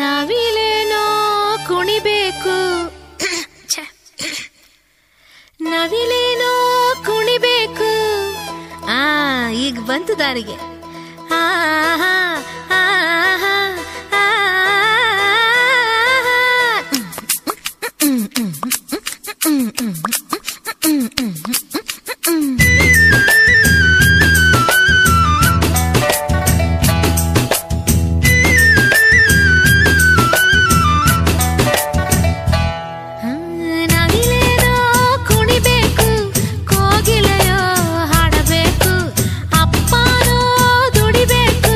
ನವಿಲೇನೋ ಕುಣಿಬೇಕು, ನವಿಲೇನೋ ಕುಣಿಬೇಕು. ಈಗ ಬಂತು ದಾರಿಗೆ. ದುಡಿಬೇಕು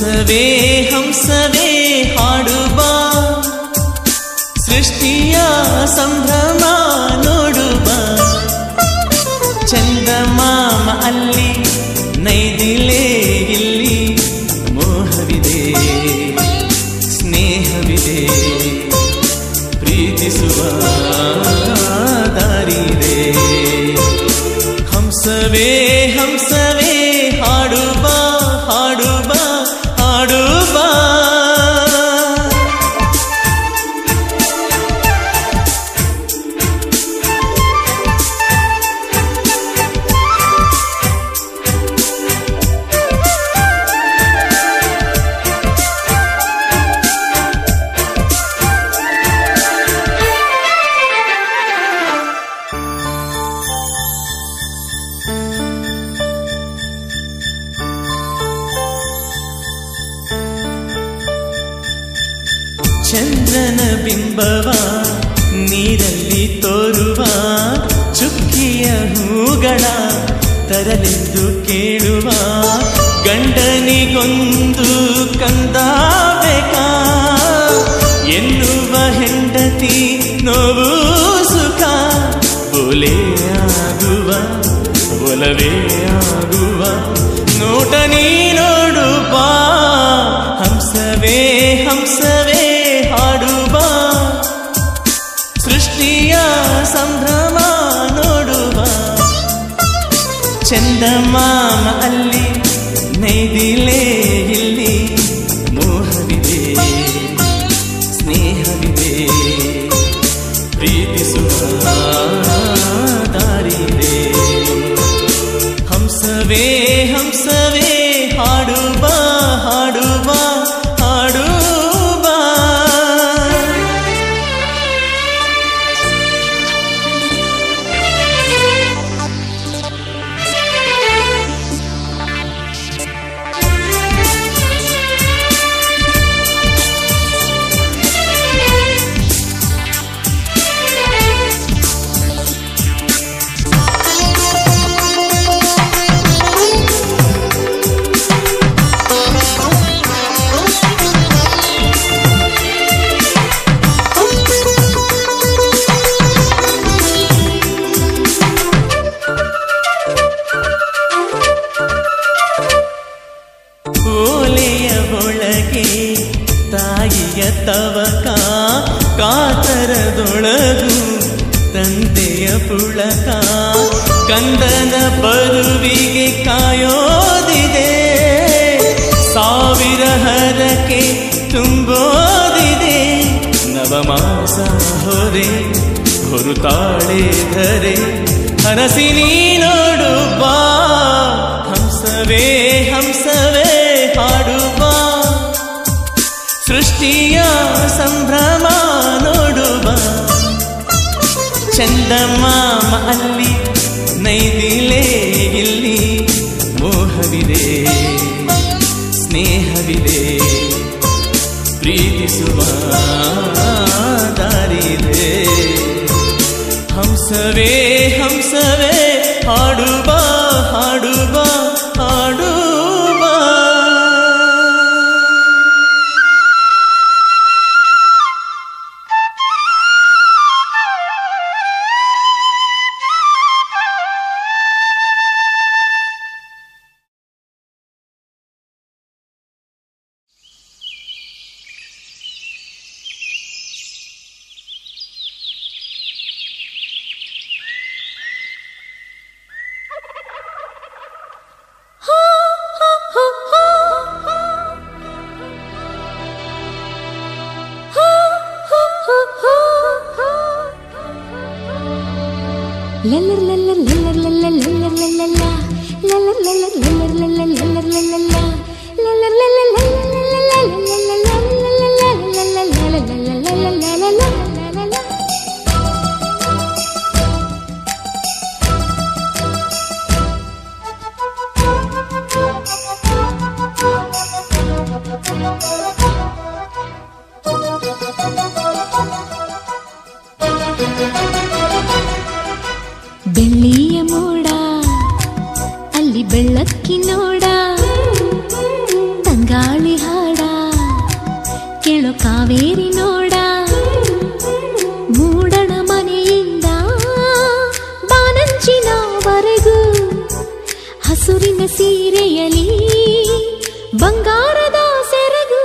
ಹಂಸವೇ ಹಂಸವೇ ಹಾಡುವ ಸೃಷ್ಟಿಯ ಸಂಭ್ರಮ ನೋಡುವ ಚಂದಮಾಮ ಅಲ್ಲಿ ನೈದಿಲೆ ಇಲ್ಲಿ ಮೋಹವಿದೆ ಸ್ನೇಹವಿದೆ ಪ್ರೀತಿಸುವ ದಾರಿದೆ ಹಂಸವೇ ಹಂಸವೇ ಹಾಡುವ ಹಾಡುವ ಹಾಡುವ ಚಂದ್ರನ ಬಿಂಬವ ನೀರಲ್ಲಿ ತೋರುವ ಚುಕ್ಕಿಯ ಹೂಗಳ ತರಲೆಂದು ಕೇಳುವ ಗಂಡನಿಗೊಂದು ಕಂದ ಬೇಕಾ ಎನ್ನುವ ಹೆಂಡತಿ ನೋವು ಸುಖ ಒಲೆ ಆಗುವ ಒಲವೇ ಆಗುವ ನೋಟ ನೀ ನೋಡುವ ಹಂಸವೇ ಹಂಸವೇ ಹಾಡುವ ಸೃಷ್ಟಿಯ ಸಂಭ್ರಮ ನೋಡುವ ಚಂದಮಾಮ ಅಲ್ಲಿ ನೈದಿಲೆ ಇಲ್ಲಿ ಮೋಹವಿದೆ ಸ್ನೇಹವಿದೆ ಪ್ರೀತಿಸುವ ದಾರಿದೆ ಹಂಸವೇ ಹಂಸವೇ ಹಾಡುವ ಹಾಡುವ ಹಾಡುವ ತಾಯಿಯ ತವಕ ಕಾತರದೊಳಗು ತಂದೆಯ ಪುಳಕ ಕಂದನ ಬರುವಿಗೆ ಕಾಯೋದಿದೆ ಸಾವಿರ ಹರಕೆ ತುಂಬೋದಿದೆ ನವಮಾಸ ಹೊರೆ ಹೊರುತಾಳೆ ಧರೆ ಹರಸಿ ನೀ ನೋಡುವ ಹಂಸವೇ ಹಂಸವೇ ಹಾಡುವ ಸೃಷ್ಟಿಯ ಸಂಭ್ರಮ ನೋಡುವ ಚಂದಮಾಮ ಅಲ್ಲಿ ನೈದಿಲೆ ಇಲ್ಲಿ ಮೋಹವಿದೆ ಸ್ನೇಹವಿದೆ ಪ್ರೀತಿಸುವ ದಾರಿದೆ ಹಂಸವೇ ಹಂಸವೇ ಹಾಡುವ ಹಾಡುವ ಹಾಡುವ ಬೆಳ್ಳಿಯ ಮೋಡ ಅಲ್ಲಿ ಬೆಳ್ಳಕ್ಕಿ ನೋಡ ತಂಗಾಳಿ ಕೇಳೋ ಕಾವೇರಿ ನೋಡ ಮೂಡಣ ಮನೆಯಿಂದ ಬಾನಂಚಿನವರೆಗೂ ಹಸುರಿನ ಸೀರೆಯಲಿ ಬಂಗಾರದ ಸೆರಗು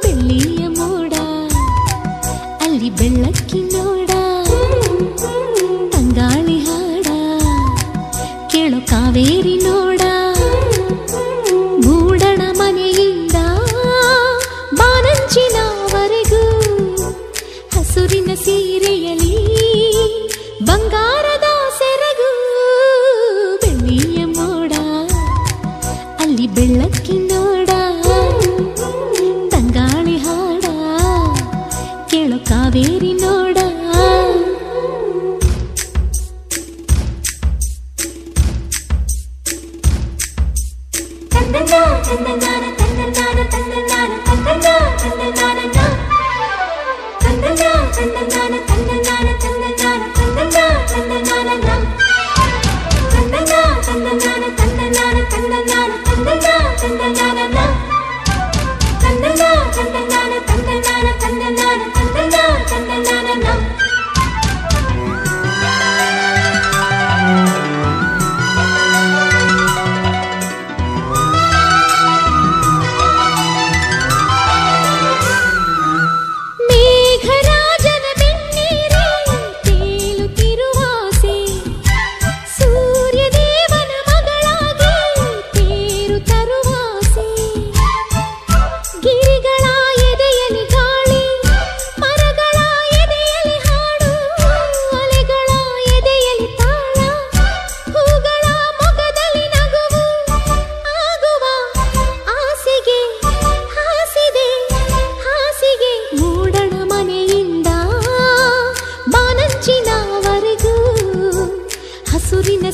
ಬೆಳ್ಳಿಯ ಮೋಡ ಅಲ್ಲಿ ಬೆಳ್ಳಕ್ಕಿ ನೋಡ ತಂಗಾಳಿ ಹಾಡ ಕೇಳೋ ಕಾವೇರಿ ನೋಡ ಮೂಡಣ ಮನೆಯಿಂದ ಬಾನಂಚಿನವರೆಗೂ ಹಸುರಿನ ಸೀರೆಯಲಿ ಬಂಗಾರದ ಸೆರಗು ಬೆಳ್ಳಿಯ ಮೋಡ ಅಲ್ಲಿ ಬೆಳ್ಳಕ್ಕಿ ನೋಡ ತಂಗಾಳಿ ಹಾಡ ಕೇಳೋ ಕಾವೇರಿ ನೋಡ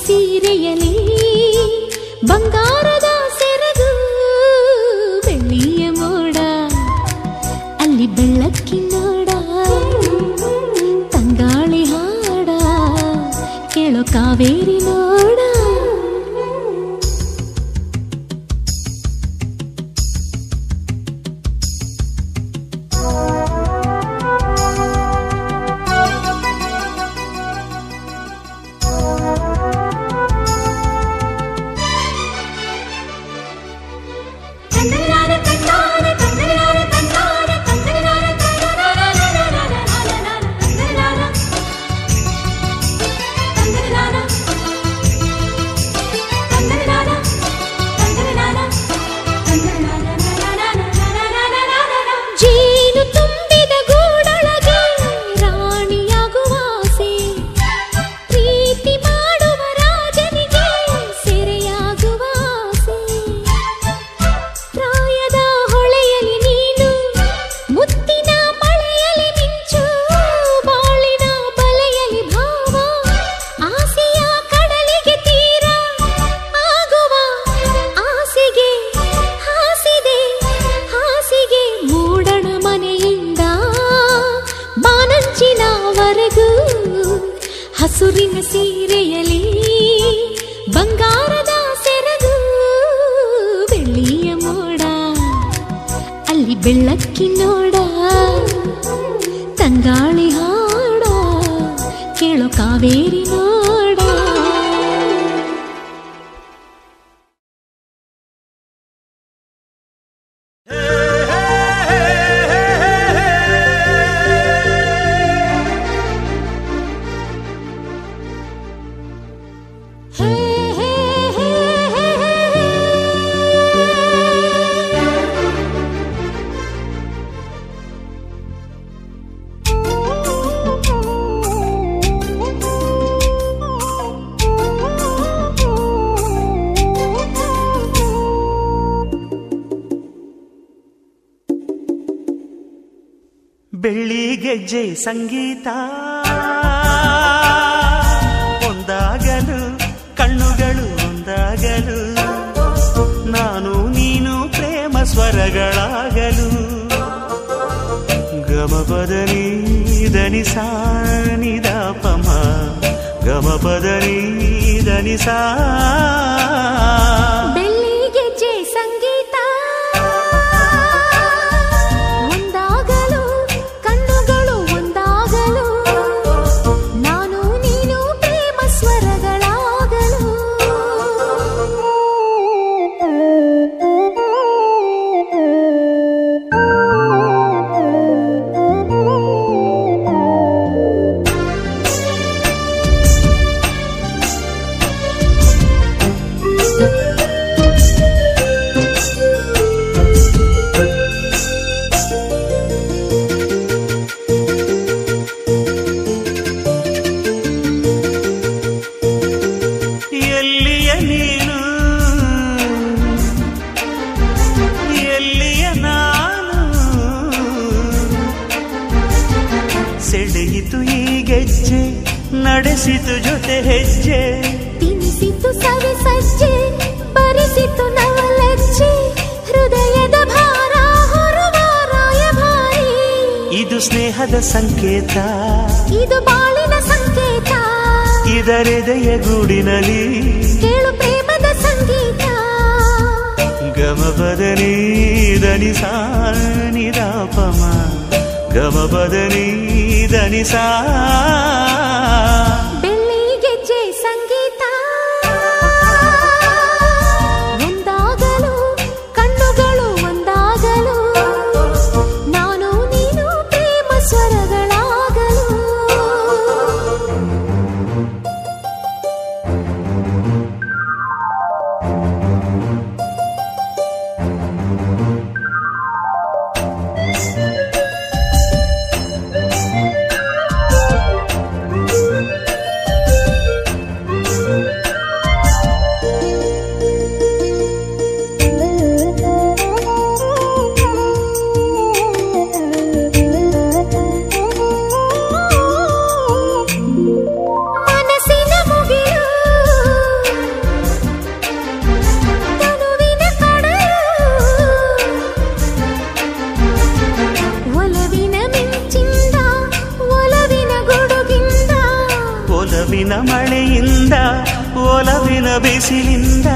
ಸೀರೆಯಲಿ ಬಂಗಾರದ ಸೆರಗು ಬೆಳ್ಳಿಯ ಮೋಡ ಅಲ್ಲಿ ಬೆಳ್ಳಕ್ಕಿ ನೋಡ ತಂಗಾಳಿ ಹಾಡ ಕೇಳೋ ಕಾವೇರಿ ನೋಡ ಹಸುರಿನ ಸೀರೆಯಲಿ ಬಂಗಾರದ ಸೆರಗು ಬೆಳ್ಳಿಯ ಮೋಡ ಅಲ್ಲಿ ಬೆಳ್ಳಕ್ಕಿ ನೋಡ ತಂಗಾಳಿ ಹಾಡ ಕೇಳೋ ಕಾವೇರಿ ನೋಡ ಬೆಳ್ಳಿ ಗೆಜ್ಜೆ ಸಂಗೀತ ಒಂದಾಗಲು ಕಣ್ಣುಗಳು ಒಂದಾಗಲು ನಾನು ನೀನು ಪ್ರೇಮ ಸ್ವರಗಳಾಗಲು ಗಮಪದನಿ ಧನಿ ಸಾ ನಿದ ಪಮ ಗಮಪದನಿ ಧನಿ ಸಾ ಬೆಳ್ಳಿ ಗೆಜ್ಜೆ ಸಂಗೀತ ಜೊತೆ ಹೆಜ್ಜೆ ತಿನಿಸಿತು ಸವಿ ಸಜ್ಜೆ ಬರಿಸಿತು ನವಲಜ್ಜೆ ಹೃದಯದ ಭಾರ ಹೊರುವ ರಾಯಭಾರಿ. ಇದು ಸ್ನೇಹದ ಸಂಕೇತ, ಇದು ಬಾಳಿನ ಸಂಕೇತ, ಇದರೆದೆಯ ಗೂಡಿನಲ್ಲಿ ಕೇಳು ಪ್ರೇಮದ ಸಂಗೀತ. ಗಮಪದನಿ ಧನಿ ಸಾ ನಿರಾಪಮ ಗಮಪದನಿ ಧನಿ ಸಾ. ಬೆಳ್ಳಿ ಗೆಜ್ಜೆ ಸಂಗೀತ ಒಂದಾಗಲು ಕಣ್ಣುಗಳು ಒಂದಾಗಲು ನಾನು ನೀನು ಪ್ರೇಮ ಸ್ವರಗಳಾಗಲು. ಮಳೆಯಿಂದ ಒಲವಿನ ಬಿಸಿಲಿಂದ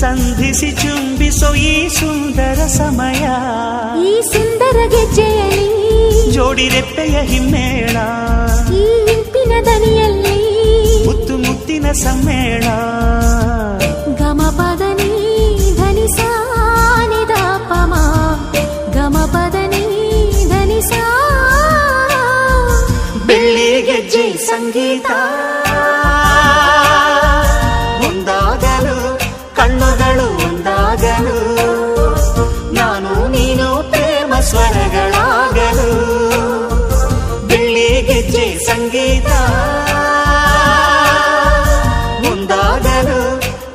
ಸಂಧಿಸಿ ಚುಂಬಿಸೋ ಈ ಸುಂದರ ಸಮಯ. ಈ ಸುಂದರ ಗೆಜ್ಜೆಯಲ್ಲಿ ಜೋಡಿ ರೆಪ್ಪೆಯ ಹಿಮ್ಮೇಳ, ಈ ಇಂಪಿನ ದನಿಯಲ್ಲಿ ಮುತ್ತು ಮುತ್ತಿನ ಸಮ್ಮೇಳ. ಗಮಪದನಿ ಧನಿ ಸಾ ನಿದಾಪಮ ಗಮಪದನಿ ಧನಿ ಸಾ. ಬೆಳ್ಳಿ ಗೆಜ್ಜೆ ಸಂಗೀತ ಒಂದಾಗಲು ಕಣ್ಣುಗಳು ಒಂದಾಗಲು ನಾನು ನೀನು ಪ್ರೇಮ ಸ್ವರಗಳಾಗಲು. ಬೆಳ್ಳಿ ಗೆಜ್ಜೆ ಸಂಗೀತ ಒಂದಾಗಲು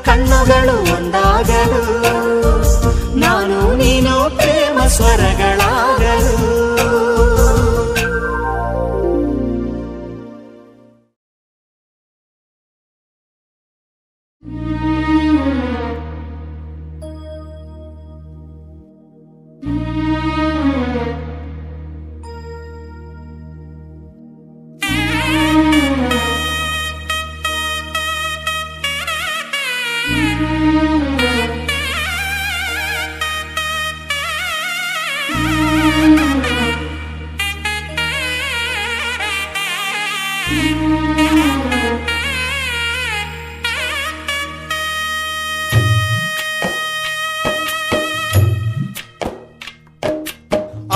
ಕಣ್ಣುಗಳು ಒಂದಾಗಲು ನಾನು ನೀನು ಪ್ರೇಮ ಸ್ವರಗಳಾಗಲು.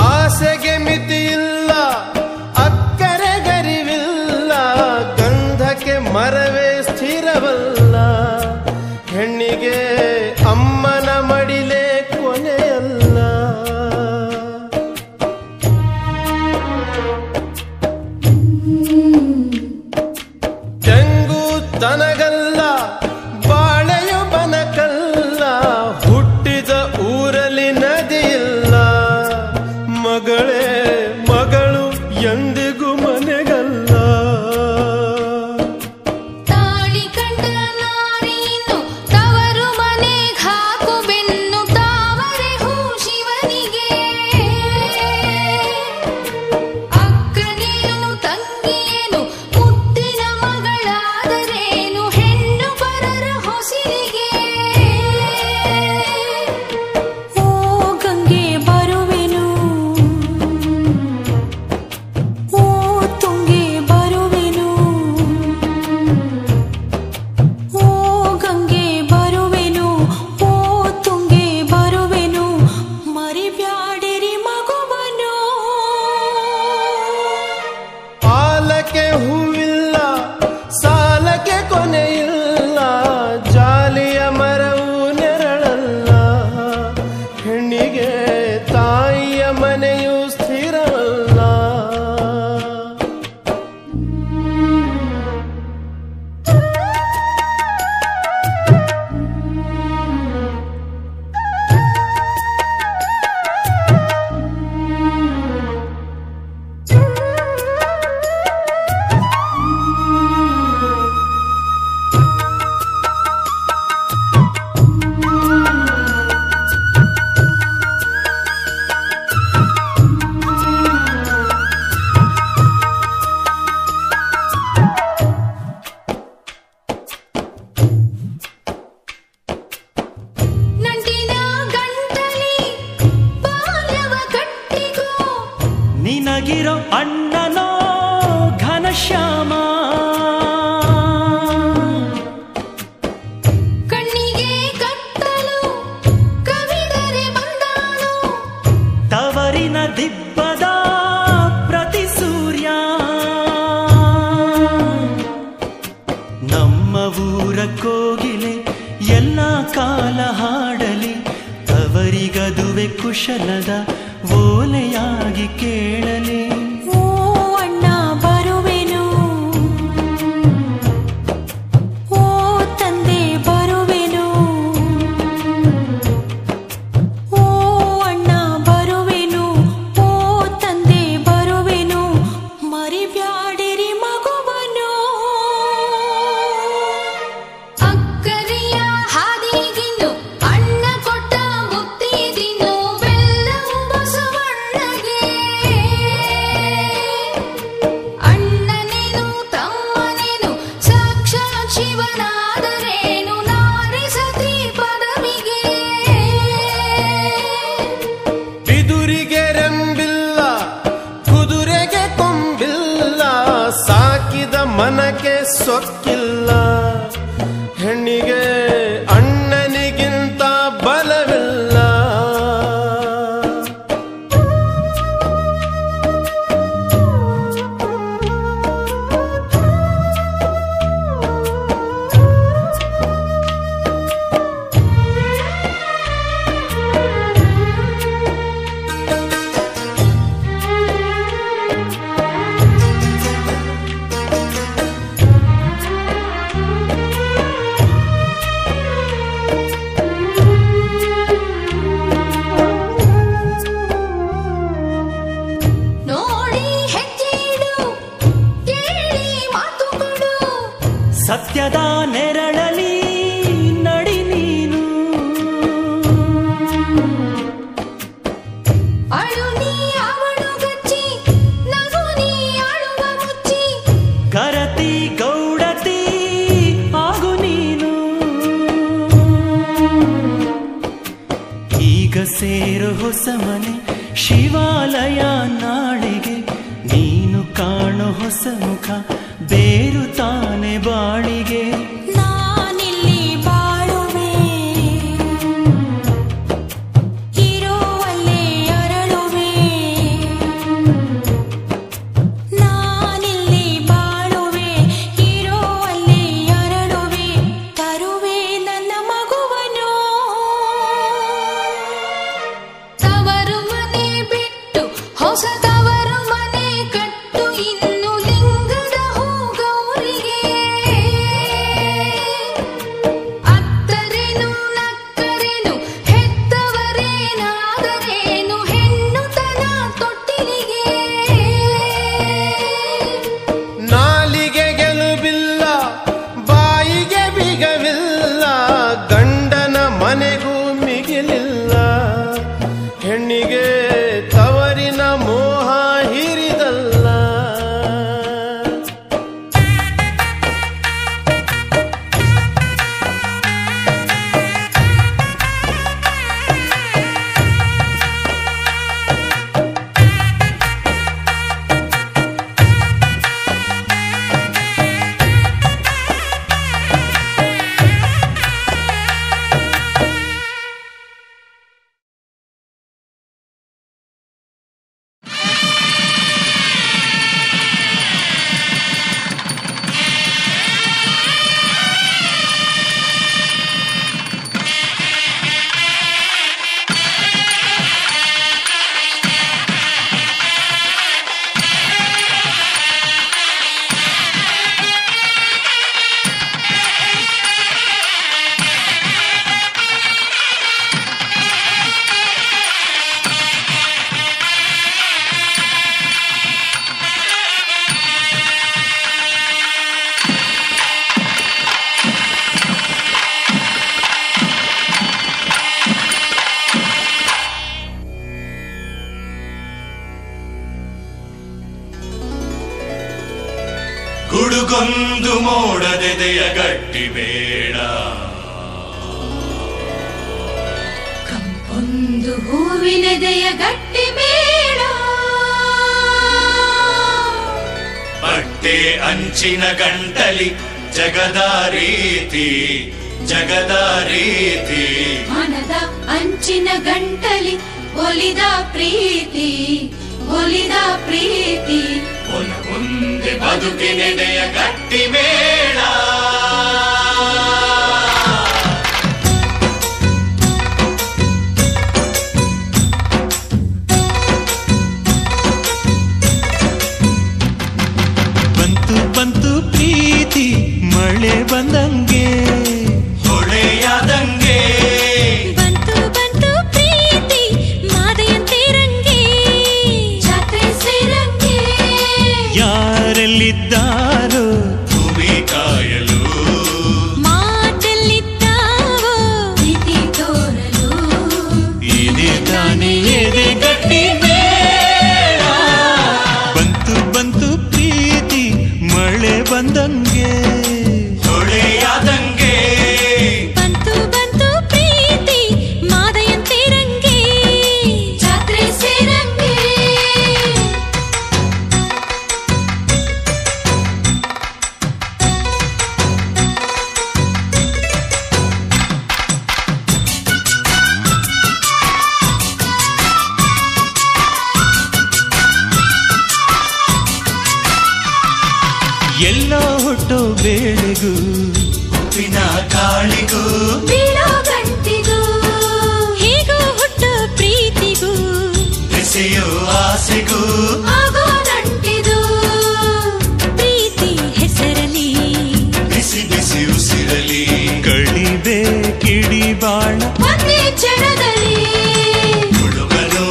ಆಸೆಗೆ ಮಿತಿಯಿಲ್ಲ, ಅಕ್ಕರೆ ಗರಿವಿಲ್ಲ, ಗಂಧಕ್ಕೆ ಮರವೇ ಸ್ಥಿರವಲ್ಲ, ಹೆಣ್ಣಿಗೆ ಅಮ್ಮನ ಮಡಿಲೇ ಕೊನೆಯಲ್ಲ. ತೆಂಗು ತನಗಲ್ಲ, ಬಾಳೆಯು ಬನಕಲ್ಲ, ಹುಟ್ಟಿದ ಊರಲ್ಲಿ ನದಿಯಿಲ್ಲ, ಮಗಳೇ ಮಗಳು ಎಂದಿಗೂ ಮನೆಗಲ್ಲ. ತಾಳಿ ಕಂಡ ನಾರೀನು ತವರು ಮನೆಗೆ ಹಾಕು ಬೆನ್ನು ತಾವರೆ ಹೂ ಶಿವನಿಗೆ. ಅಕ್ಕನೇನು ತಂಗಿಯೇನು ಮುತ್ತಿನ ಮಗಳಾದರೇನು ಹೆಣ್ಣು ಅಣ್ಣನೋ ಘನಶ್ಯಾಮ, ಕಣ್ಣಿಗೆ ಕತ್ತಲು ಕವಿದರೆ ಬಂದಾನು, ತವರಿನ ದಿಬ್ಬದ ಪ್ರತಿ ಸೂರ್ಯ. ನಮ್ಮ ಊರ ಕೋಗಿಲೆ ಎಲ್ಲ ಕಾಲ ಹಾಡಲಿ, ತವರಿಗದುವೆ ಕುಶಲದ ಓಲೆಯಾಗಿ ಕೇಳಲಿ. ಓ ಅಣ್ಣ ಬರುವೆನು, ಓ ತಂದೆ ಬರುವೆನು, ಓ ಅಣ್ಣ ಬರುವೆನು, ಓ ತಂದೆ ಬರುವೆನು, ಮರಿಬ್ಯಾಡಿರಿ ಮಗುವನು. ಅಕ್ಕರೆಯ ಹಾದಿಗಿನ್ನು ಅಣ್ಣ ಕೊಟ್ಟ ಮುತ್ತಿದಿನ್ನು, ಬೆಲ್ಲವು ಬಸವಣ್ಣಗೆ. ಅಣ್ಣನೇನು ತಮ್ಮನೇನು ಸಾಕ್ಷಾತ್ ಶಿವನಾದರೇನು, ನಾರಿ ಸತಿ ಪದವಿಗೆ. ಬಿದುರಿಗೆ ರೆಂಬಿಲ್ಲ, ಕುದುರೆಗೆ ಕೊಂಬಿಲ್ಲ, ಸಾಕಿದ ಮನಕ್ಕೆ ಸೊಕ್ಕಿಲ್ಲ. ಹೆಣ್ಣಿಗೆ ಅಣ್ಣನಿಗಿಂತ ಬಲವಿಲ್ಲ. ನೋಡಿ ಹೆಜ್ಜೆಯಿಡು, ಕೇಳಿ ಮಾತುಗಳು, ಸತ್ಯದ ನೆರಳಲಿ ನಡಿ ನೀನು, ಅಳು ನೀ ಅವಳು ಗಚ್ಚಿ, ನಗು ನೀ ಅಳುವ ಮುಚ್ಚಿ, ಕರತಿ ಗೌಡತಿ ಆಗು ನೀನು. ಈಗ ಸೇರು ಹೊಸ ಮನೆ ಶಿವಾಲಯ, ನಾಳೆಗೆ ನೀನು ಕಾಣು ಹೊಸ ಮುಖ, ಬೇರು ತಾನೆ ಬಾಳಿಗೆ. ನಾನಿಲ್ಲಿ ಬಾಳುವೆ, ಇರುವಲ್ಲೇ ಅರಳುವೆ. ನಾನಿಲ್ಲಿ ಬಾಳುವೆ, ಇರುವಲ್ಲೇ ಅರಳುವೆ, ತರುವೆ ನನ್ನ ಮಗುವನು. ತವರು ಮನೆ ಬಿಟ್ಟು ಹೊಸ ತವರು ಮನೆ ಕಟ್ಟು, ಇನ್ನು ಲಿಂಗದ ಹೂ ಗೌರಿಗೆ. ಅತ್ತರೇನು ನಕ್ಕರೇನು ಹೆತ್ತವರೇನಾದರೇನು, ಹೆಣ್ಣು ತನ ತೊಟ್ಟಿಲಿಗೆ. ನಾಲಿಗೆ ಗೆಲುವಿಲ್ಲ, ಬಾಯಿಗೆ ಬಿಗವಿಲ್ಲ, ಗಂಡನ ಮನೆಗೂ ಮಿಗಿಲಿಲ್ಲ. ಹೆಣ್ಣಿಗೆ ತವರಿನ ಮೋಹ ಹಿರಿದಲ್ಲ. ಗುಡುಗೊಂದು ಮೋಡದೆದೆಯ ಗಟ್ಟಿ ಬೇಡ, ಕಂಪೊಂದು ಹೂವಿನೆದೆಯ ಗಟ್ಟಿ ಬೇಡ, ಹೊಟ್ಟೆ ಅಂಚಿನ ಗಂಟಲಿ ಜಗದ ರೀತಿ ಜಗದ ರೀತಿ ಮನದ ಅಂಚಿನ ಗಂಟಲಿ ಒಲಿದ ಪ್ರೀತಿ ಒಲಿದ ಪ್ರೀತಿ ಮುಂದೆ ಬದುಕಿನೆಡೆಯ ಗಟ್ಟಿ ಮೇಳ ಬಂತು ಬಂತು ಪ್ರೀತಿ ಮಳೆ ಬಂದಂಗೆ ಹೊಳೆಯಾದಂಗೆ ಬಂತು ಬಂತು ಪ್ರೀತಿ ಮಾದೆಯಂತಿರಂಗೆ ಜಾತ್ರೆ ಸೇರಂಗೆ ಯಾರೆಲ್ಲಿದ್ದಾರೋ ಭೂಮಿ ಕಾಯಲು ಮಾತೆಲ್ಲಿದ್ದಾವೋ ಪ್ರೀತಿ ತೋರಲು ಇದೇ ತಾನೇ ಎದೆ ಗಟ್ಟಿ ಮೇಳ. ಬಂತು ಬಂತು ಪ್ರೀತಿ ಮಳೆ ಬಂದಂಗೆ ಹೊಳೆಯಾದಂಗೆ ಬಂತು ಬಂತು ಪ್ರೀತಿ ಮಾದೆಯಂತಿರಂಗೆ ಜಾತ್ರೆ ಸೇರಂಗೆ ಎಲ್ಲ ಹುಟ್ಟೋ ಬೇಳೆಗೂ ಉಪ್ಪಿನ ಕಾಳಿಗೂ ಬೀಳೋ ಗಂಟಿಗೂ ಹೀಗೂ ಹುಟ್ಟೋ ಪ್ರೀತಿಗೂ ಬೆಸೆಯೋ ಆಸೆಗೂ ಆಗೋ ನಂಟಿದು ಪ್ರೀತಿ ಹೆಸರಲಿ ಬಿಸಿ ಬಿಸಿ ಉಸಿರಲಿ ಕಳಿದೆ ಕಿಡಿಬಾಳ ಒಂದೇ ಕ್ಷಣದಲ್ಲಿ ಹುಡುಗನು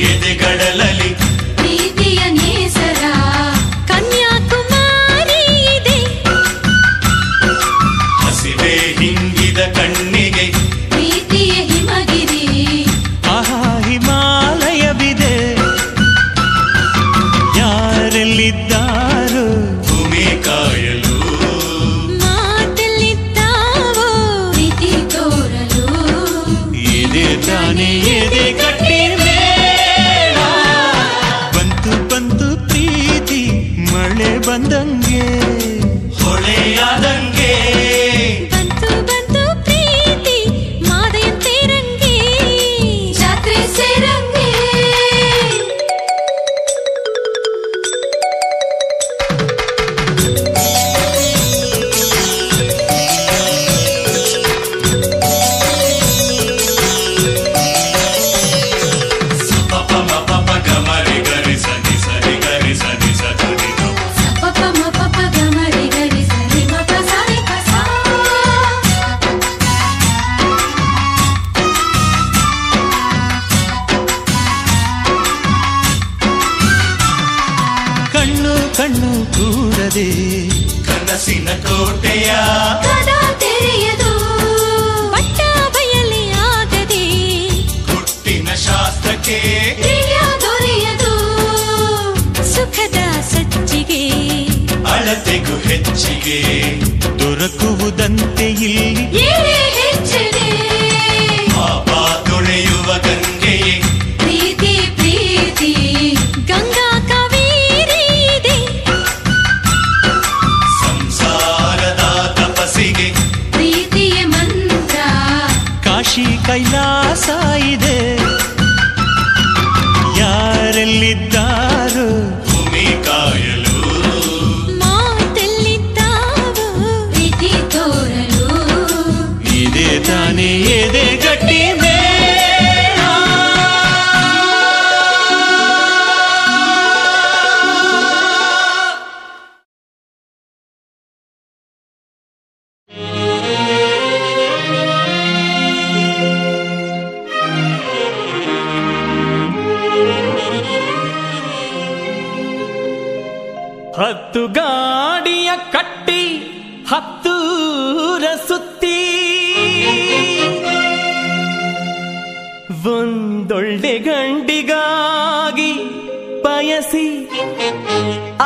ಎದೆಗಡಲಲಿ ಪ್ರೀತಿಯ ನೇಸರ ಕನ್ಯಾಕುಮಾರಿ ಇದೆ ಹಸಿವೆ ಹಿಂಗಿದ ಕಣ್ಣಿಗೆ ಪ್ರೀತಿಯ ಹಿಮಗಿರಿ ಆಹಾ ಹಿಮಾಲಯವಿದೆ ಯಾರೆಲ್ಲಿದ್ದಾರೋ ಭೂಮಿ ಕಾಯಲು ಮಾತೆಲ್ಲಿದ್ದಾವೋ ಪ್ರೀತಿ ತೋರಲು ಇದೇ ತಾನೇ ಎದೆ ಗಟ್ಟಿ ಮೇಳ. ಬಂತು ಬಂತು ಪ್ರೀತಿ ಮಳೆ ಬಂದಂಗೆ ಹೊಳೆಯಾದಂಗೆ ಬಂತು ಬಂತು ಪ್ರೀತಿ ಮಾದೆಯಂತಿರಂಗೆ ಜಾತ್ರೆ ಸೇರಂಗೆ ಪಪ ಮಪ ಗಮರಿ ಗರಿ ಸನಿ ಸರಿ ಗರಿ ಸನಿ ಸರಿ ಪಪ ಮಪ ಗಮರಿ ಗರಿ ಸರಿ ಮಪ ಸಾರಿ ಕಸ ಕಣ್ಣು ಕಣ್ಣು ಕೂಡದೆ ಕನಸಿನ ಕೋಟೆಯ ಕದ ತೆರೆಯದು ಪಟ್ಟ ಬಯಲಿ ಆಗದೆ ಹುಟ್ಟಿನ ಶಾಸ್ತ್ರಕ್ಕೆ ಪ್ರಿಯ ದೊರೆಯದು ಸುಖದ ಸಜ್ಜಿಗೆ ಅಳತೆಗೂ ಹೆಚ್ಚಿಗೆ ದೊರಕುವುದಂತೆ ಇಲ್ಲಿ ಏನೇ ಹೆಚ್ಚಿದೆ ಪಾಪ ತೊಳೆಯುವ ಗಂಗೆಯೇ ಪ್ರೀತಿ ಪ್ರೀತಿ ಗಂಗಾ ಕಾವೇರಿ ಇದೆ ಸಂಸಾರದ ತಪಸ್ಸಿಗೆ ಪ್ರೀತಿಯ ಮಂತ್ರ ಕಾಶಿ ಕೈಲಾಸ ಇದೆ ಯಾರೆಲ್ಲಿದ್ದಾರೋ ಭೂಮಿ ಕಾಯಲು ಮಾತೆಲ್ಲಿದ್ದಾವೋ ಪ್ರೀತಿ ತೋರಲು ಇದೇ ತಾನೇ ಎದೆ ಗಟ್ಟಿ ಮೇಳ. ಹತ್ತು ಗಾಡಿಯ ಕಟ್ಟಿ ಹತ್ತೂರ ಸುತ್ತಿ ಒಂದೊಳ್ಳೆ ಗಂಡಿಗಾಗಿ ಬಯಸಿ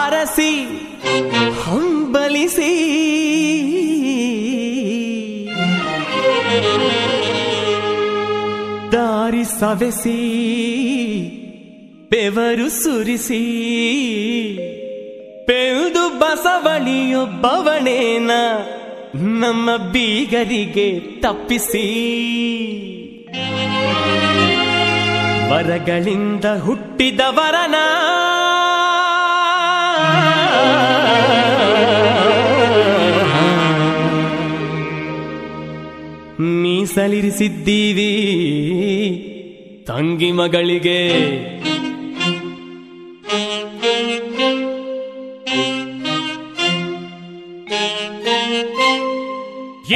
ಅರಸಿ ಹಂಬಲಿಸಿ ದಾರಿ ಸವೆಸಿ ಬೆವರು ಸುರಿಸಿ ಪೆಲ್ದು ಬಸವಳಿಯೊಬ್ಬವನೇನ ನಮ್ಮ ಬೀಗರಿಗೆ ತಪ್ಪಿಸಿ ವರಗಳಿಂದ ಹುಟ್ಟಿದವರನ ಮೀಸಲಿರಿಸಿದ್ದೀವಿ ತಂಗಿ ಮಗಳಿಗೆ.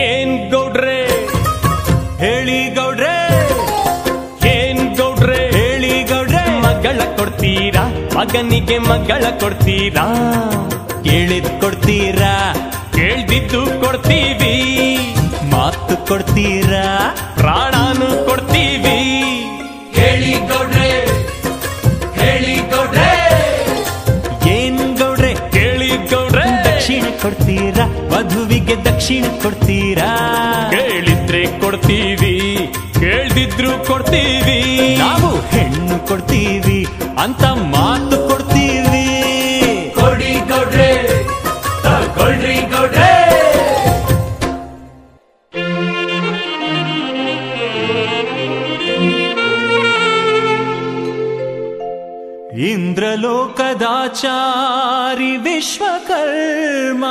ಏನ್ ಗೌಡ್ರೆ ಹೇಳಿ ಗೌಡ್ರೆ, ಏನ್ ಗೌಡ್ರೆ ಹೇಳಿ ಗೌಡ್ರೆ, ಮಗಳ ಕೊಡ್ತೀರಾ ಮಗನಿಗೆ ಮಗಳ ಕೊಡ್ತೀರಾ? ಕೇಳಿದ್ ಕೊಡ್ತೀರಾ ಕೇಳ್ದಿದ್ದು ಕೊಡ್ತೀವಿ, ಮಾತು ಕೊಡ್ತೀರಾ ಪ್ರಾಣಾನು ಕೊಡ್ತೀವಿ. ಹೇಳಿ ಗೌಡ್ರೆ ಹೇಳಿ ಗೌಡ್ರೆ, ಏನ್ ಗೌಡ್ರೆ ಕೇಳಿ ಗೌಡ್ರೆ, ದಕ್ಷಿಣ ಕೊಡ್ತೀರಾ ವಧುವಿಗೆ ದಕ್ಷಿಣ ಕೊಡ್ತೀರಾ? ಕೇಳಿದ್ರೆ ಕೊಡ್ತೀವಿ ಕೇಳ್ದಿದ್ರು ಕೊಡ್ತೀವಿ, ನಾವು ಹೆಣ್ಣು ಕೊಡ್ತೀವಿ ಅಂತ ಮಾತು ಕೊಡ್ತೀವಿ. ಕೊಡಿ ಗೌಡ್ರೆ ತಗೊಳ್ರಿ ಗೌಡ್ರೆ. ಇಂದ್ರಲೋಕದಾಚಾರಿ ವಿಶ್ವಕರ್ಮ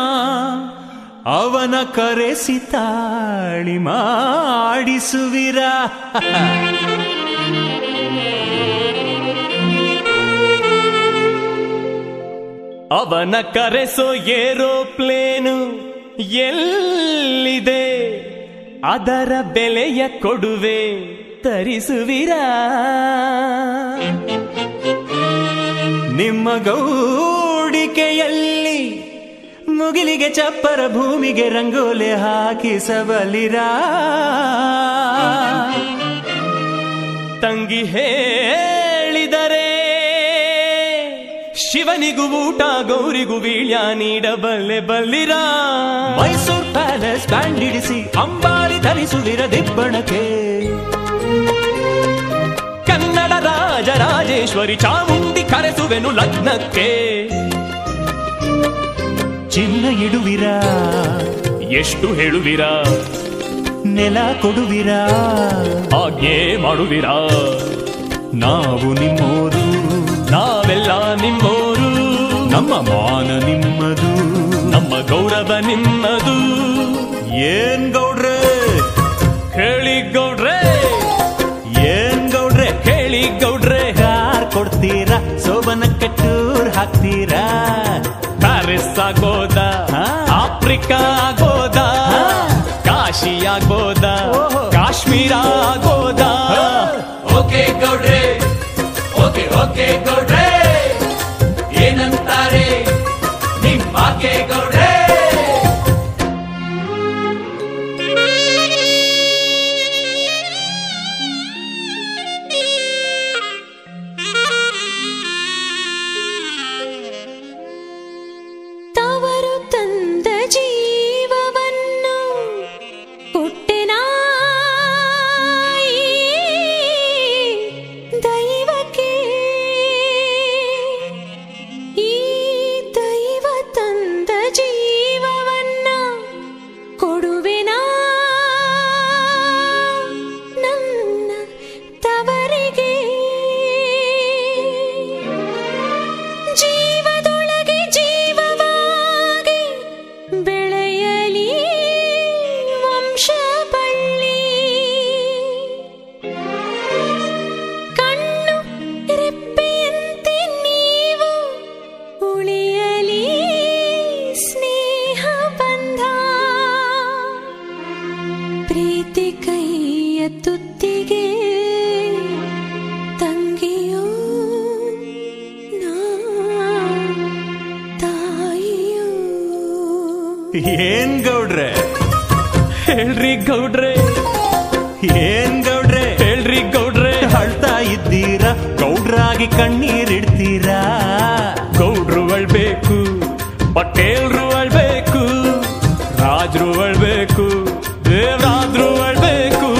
ಅವನ ಕರೆಸಿ ತಾಳಿ ಮಾಡಿಸುವಿರ. ಅವನ ಕರೆಸೋ ಏರೋಪ್ಲೇನು ಎಲ್ಲಿದೆ, ಅದರ ಬೆಲೆಯ ಕೊಡುವೆ ತರಿಸುವಿರ. ನಿಮ್ಮ ಗೌಡಿಕೆಯಲ್ಲಿ ಮುಗಿಲಿಗೆ ಚಪ್ಪರ ಭೂಮಿಗೆ ರಂಗೋಲೆ ಹಾಕಿಸಬಲಿರ. ತಂಗಿ ಹೇಳಿದರೆ ಶಿವನಿಗೂ ಊಟ ಗೌರಿಗೂ ವೀಳ್ಯ ನೀಡಬಲ್ಲೆ ಬಲ್ಲಿರ. ಮೈಸೂರು ಪ್ಯಾಲೇಸ್ ಬ್ಯಾಂಡ್ ಹಿಡಿಸಿ ಅಂಬಾರಿ ಧರಿಸುವಿರ ದಿಬ್ಬಣಕ್ಕೆ. ಕನ್ನಡ ರಾಜರಾಜೇಶ್ವರಿ ಚಾಮುಂಡಿ ಕರೆಸುವೆನು ಲಗ್ನಕ್ಕೆ. ಚಿನ್ನ ಇಡುವಿರ ಎಷ್ಟು ಹೇಳುವಿರ, ನೆಲ ಕೊಡುವಿರ ಆಜ್ಞೆ ಮಾಡುವಿರ. ನಾವು ನಿಮ್ಮೋರು ನಾವೆಲ್ಲ ನಿಮ್ಮೋರು, ನಮ್ಮ ಮಾನ ನಿಮ್ಮದು ನಮ್ಮ ಗೌರವ ನಿಮ್ಮದು. ಏನ್ ಗೌಡ್ರೆ ಹೇಳಿ ಗೌಡ್ರೆ, ಏನ್ ಗೌಡ್ರೆ ಹೇಳಿ ಗೌಡ್ರೆ, ಯಾರ್ ಕೊಡ್ತೀರಾ ಸೋಬನಕ್ಕೆ ಟೂರ್ ಹಾಕ್ತೀರಾ? ಪ್ಯಾರಿಸ್ ಆಗೋದ ಆಫ್ರಿಕಾ ಆಗೋದ, ಕಾಶಿ ಆಗೋದ ಕಾಶ್ಮೀರ ಆಗೋದ? ಓಕೆ ಗೌಡ್ರೆ ಓಕೆ ಓಕೆ ಗೌಡ್ರೆ, ಏನಂತಾರೆ ನಿಮ್ಮಾಕೆ ಗೌಡ್ರೆ? ತವರು ತಂದ ಜೀವವನ್ನು ಕೊಟ್ಟೆನಾ ದೈವಕ್ಕೆ, ಈ ದೈವ ತಂದ ಜೀವವನ್ನ ಕೊಡುವೆನಾ ನನ್ನ ತವರಿಗೆ. ಜೀವದೊಳಗೆ ಜೀವವಾಗಿ ಬೆಳೆಯಲಿ ವಂಶ ಬಳ್ಳಿ, ಕಣ್ಣು ರೆಪ್ಪೆಯಂತೆ ನೀವು ಉಳಿಯಲಿ ಸ್ನೇಹ ಬಂಧ. ಪ್ರೀತಿ ಕೈಯ ತುತ್ತಿಗೆ ತಂಗಿಯೋ ನಾ ತಾಯಿಯೋ. ಏನ್ ಗೌಡ್ರೆ ಹೇಳ್ರಿ ಗೌಡ್ರೆ, ಏನ್ ಗೌಡ್ರೆ ಹೇಳ್ರಿ ಗೌಡ್ರೆ, ಅಳ್ತಾ ಇದ್ದೀರಾ ಗೌಡ್ರಾಗಿ ಕಣ್ಣೀರಿಡ್ತೀರಾ? ಗೌಡ್ರು ಅಳ್ಬೇಕು ಪಟೇಲ್ರು ಅಳ್ಬೇಕು, ರಾಜ್ರು ಅಳ್ಬೇಕು ದೇವರಾದ್ರು ಅಳ್ಬೇಕು.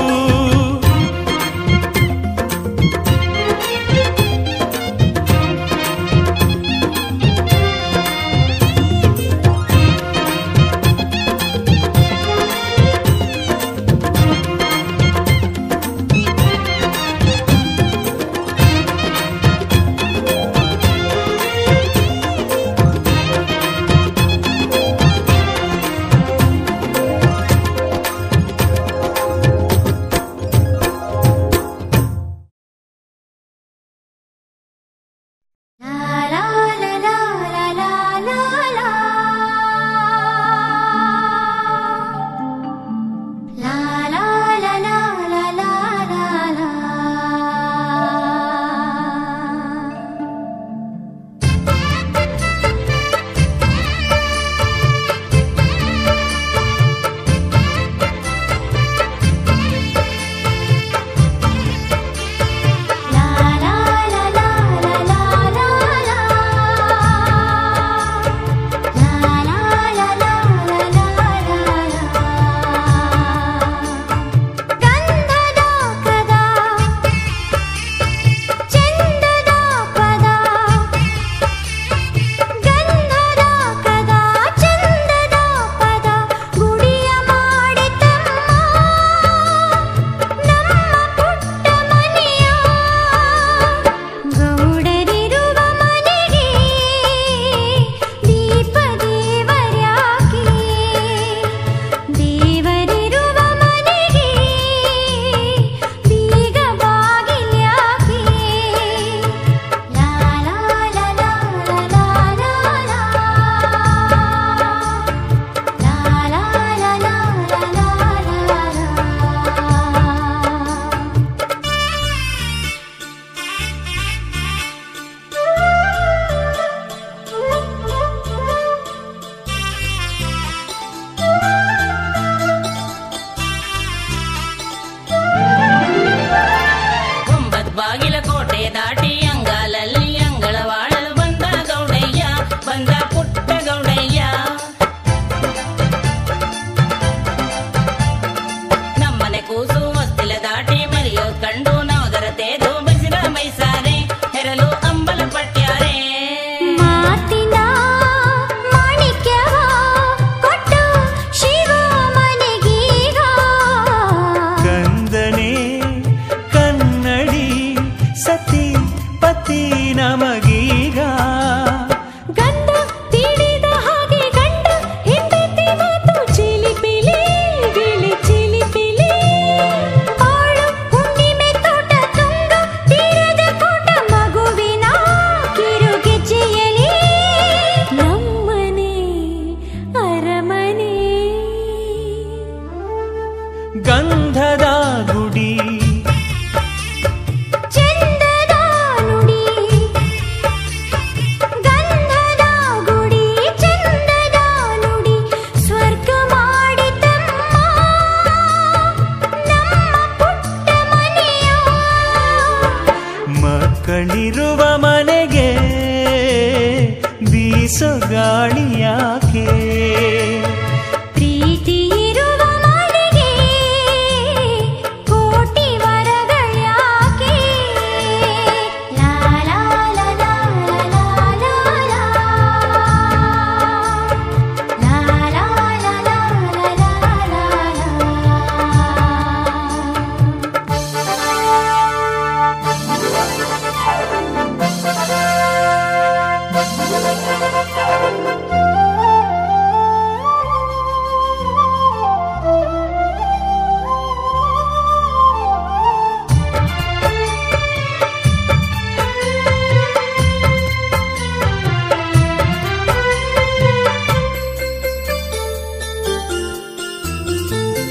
ಗಂಧದ ಗುಡಿ ಚಂದದ ನುಡಿ ಗಂಧದ ಗುಡಿ ಚಂದದ ನುಡಿ ಸ್ವರ್ಗ ಮಾಡಿತಮ್ಮ ನಮ್ಮ ಪುಟ್ಟ ಮನೆಯ ಮಕ್ಕಳಿರುವ ಮನೆಗೆ ಬೀಸೋ ಗಾಳಿ ಯಾಕೆ ಪ್ರೀತಿ ಇರುವ ಮನೆಗೆ ಕೋಟಿ ವರಗಳ್ಯಾಕೆ ಲಾ ಲಾ ಲಾ ಲಾ ಲಾ ಲಾ ಲಾ ಲಾ ಲಾ ಲಾ ಲಾ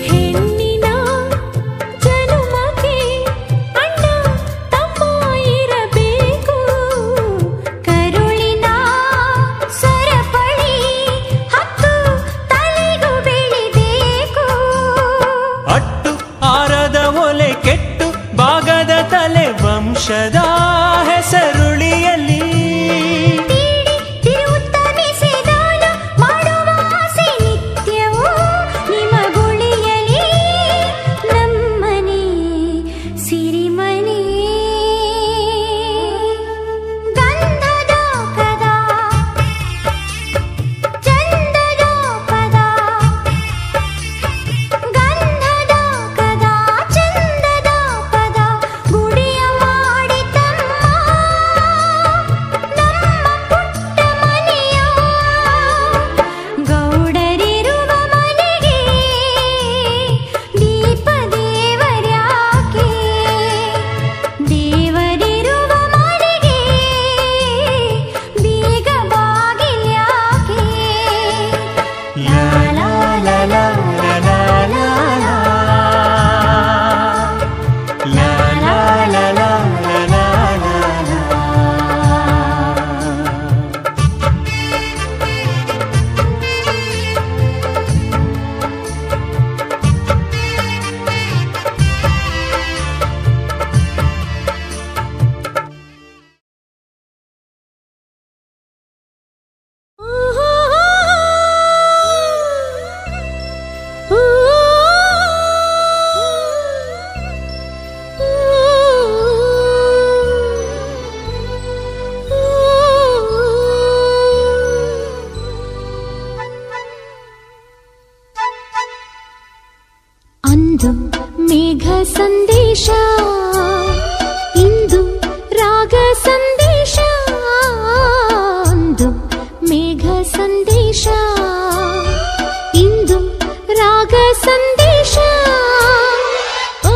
ಹೆಣ್ಣಿನ ಜನುಮಕ್ಕೆ ಅಣ್ಣ ತಮ್ಮ ಇರಬೇಕು ಕರುಳಿನ ಸರಪಳಿ ಹತ್ತು ತಲೆಗೂ ಬೆಳಿಬೇಕು ಅಟ್ಟು ಆರದ ಒಲೆ ಕೆಟ್ಟು ಭಾಗದ ತಲೆ ವಂಶದ ಹೆಸರುಳಿಯಲಿ ತೀಡಿ ತಿರುತ್ತಮಿಸಿದಾನ ಮಾಡುವ ಆಸೆ ನಿತ್ಯವೂ ನಿಮಗುಳಿಯಲಿ ನಮ್ಮನೆ ಸಿರಿಮನೆ ಗಂಧದ ಪದ ಚಂದದ ಪದ ಗಂಧದ ಕದ ಚಂದದ ಪದ ಗುಡಿಯ ಮಾಡಿತಮ್ಮ ನಮ್ಮ ಪುಟ್ಟ ಮನೆಯ ಗೌಡರಿರುವ ಮನೆಗೆ ದೀಪ ದೇವರ್ಯಾಕೆ ದೇವರಿರುವ ಮನೆಗೆ ಬೀಗ ಬಾಗಿಲ್ಯಾಕೆ ಲಾ ಲಾ ಲಾ ಲಾ ಲಾ ಲಾ ಲಾ ಲಾ ಲಾ ಲಾ ಲಾ ಲಾ ಲಾ ಅಂದು ಮೇಘ ಸಂದೇಶ ಇಂದು ರಾಗ ಸಂದೇಶ ಅಂದು ಮೇಘ ಸಂದೇಶ ಇಂದು ರಾಗ ಸಂದೇಶ ಓ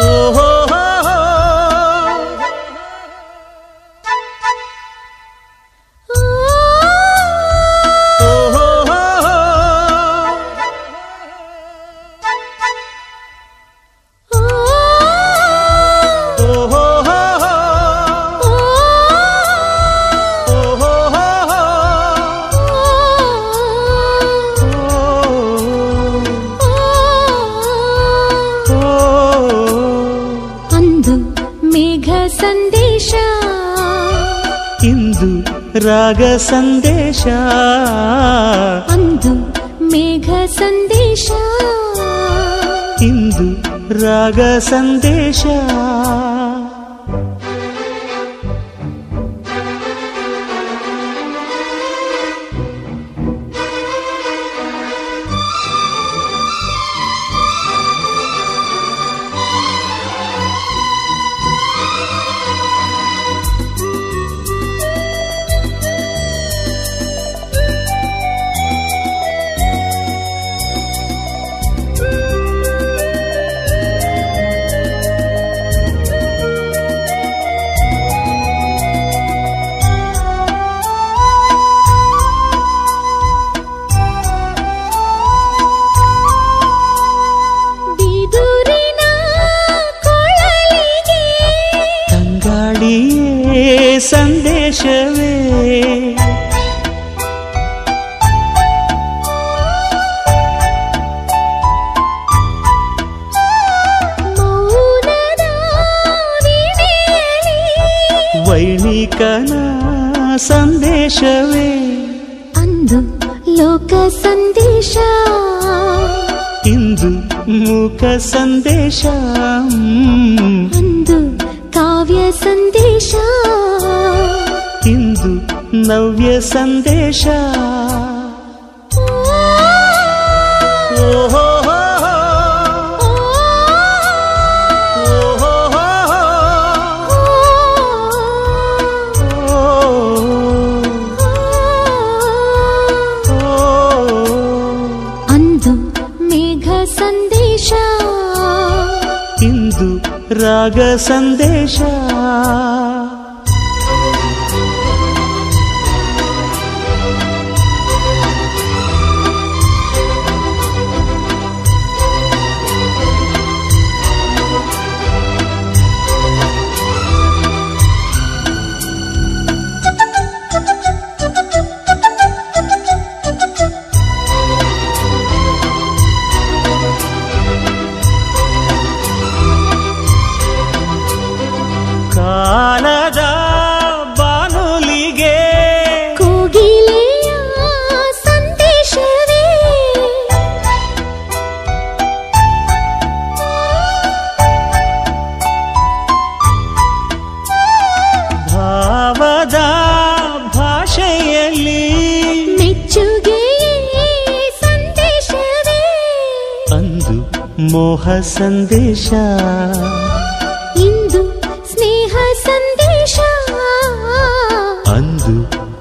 ಓಹೋ ಅಂದು ಮೇಘ ಸಂದೇಶ ಇಂದು ರಾಗ ಸಂದೇಶ ಅಂದು ಮೇಘ ಸಂದೇಶ ಇಂದು ರಾಗ ಸಂದೇಶ ಲೋಕನ ಸಂದೇಶವೇ ಅಂದು ಲೋಕ ಸಂದೇಶ ಇಂದು ಮೂಕ ಸಂದೇಶ ಅಂದು ಕಾವ್ಯ ಸಂದೇಶ ಇಂದು ನವ್ಯ ಸಂದೇಶ ಓಹೋ ಇಂದು ರಾಗ ಸಂದೇಶ ಕಾನದ ಬಾನುಲಿಗೆ ಕೋಗಿಲೆಯ ಸಂದೇಶವೇ ಭಾವದ ಭಾಷೆಯಲ್ಲಿ ಮೆಚ್ಚುಗೆಯೇ ಸಂದೇಶವೇ ಅಂದು ಮೋಹ ಸಂದೇಶ ಇಂದು ಸ್ನೇಹ ಸಂದೇಶ ಅಂದು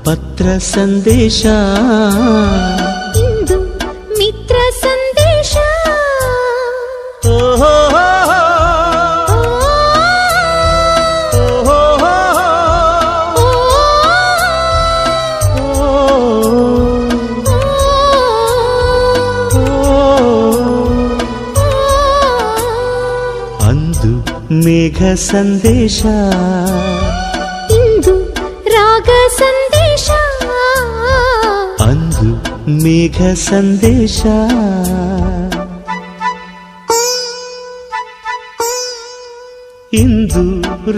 ಪತ್ರ ಸಂದೇಶ ಇಂದು ಮಿತ್ರ ಸಂದೇಶ ಓಹೋ ಅಂದು ಮೇಘ ಸಂದೇಶ ಇಂದು ರಾಗ ಸಂದೇಶ ಅಂದು ಮೇಘ ಸಂದೇಶ ಇಂದು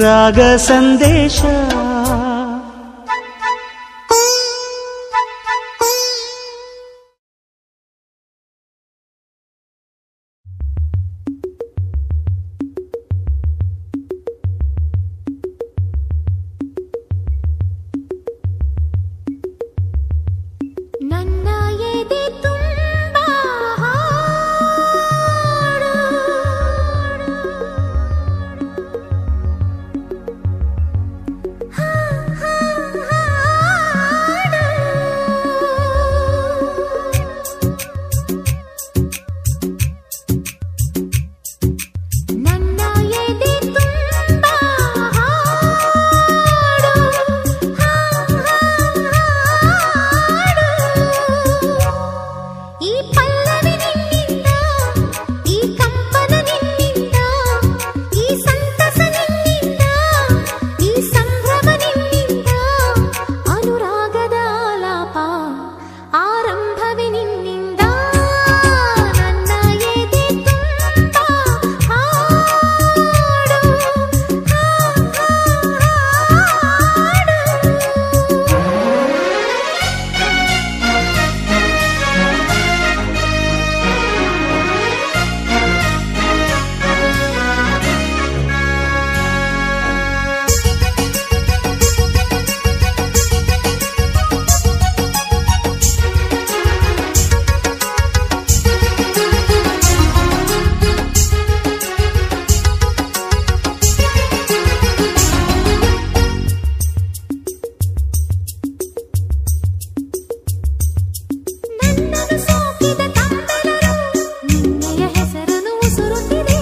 ರಾಗ ಸಂದೇಶ ನನ್ನ ಎದೆ ತುಂಬ ಹಾಡು ನನ್ನ ಎದೆ ತುಂಬ ಈ ಪಲ್ಲವಿ ನಿನ್ನಿಂದ, ಈ ಕಂಪನ ನಿನ್ನಿಂದ, ಈ ಸಂತಸ ನಿನ್ನಿಂದ, ಈ ಸಂಭ್ರಮ ನಿನ್ನಿಂದ, ಅನುರಾಗದ ಆಲಾಪ ಆರಂಭವೇ ನಿನ್ನಿಂದ. ನನ್ನ ಎದೆ ತುಂಬ ಹಾಡು ನನ್ನನ್ನು ಸೋಕಿದ ತಂಬೆಲರು ನಿನ್ನೆಯ ಹೆಸರನ್ನು ಉಸುರುತ್ತಿದೆ.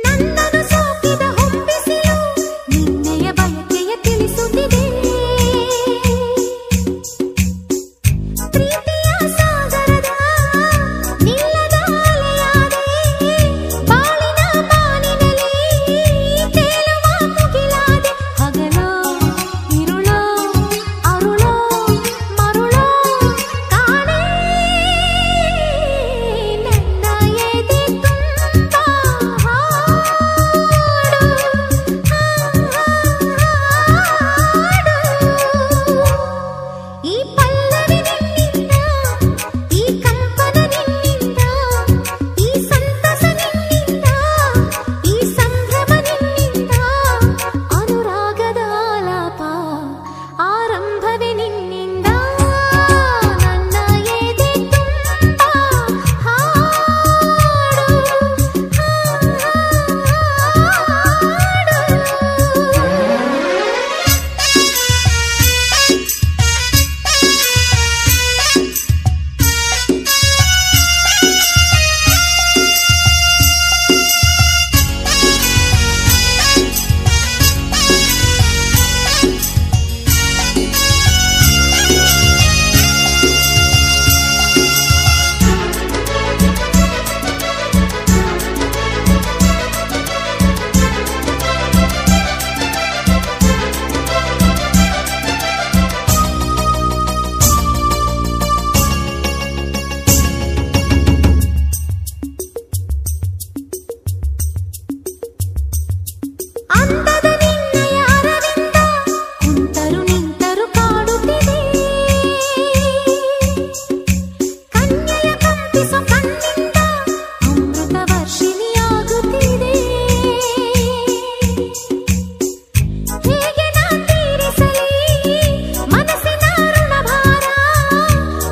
ನನ್ನನ್ನು ಸೋಕಿದ ಹೊಂಬಿಸಿಯು ನಿನ್ನೆಯ ಬಯಕೆಯ ತಿಳಿಸುತ್ತಿದೆ. ಪ್ರೀತಿಯ ಸಾಗರದ ನಿಲ್ಲದ ಅಲೆಯಾದೆ, ಬಾಳಿನ ಬಾನಿನಲ್ಲಿ ತೇಲುವ ಮುಗಿಲಾದೆ. ಹಗಲೋ ಇರುಳೋ ಅರುಳೋ ಮರುಳೋ ಕಾಣೆ ನನ್ನ ಎದೆ ತುಂಬ ಹಾಡು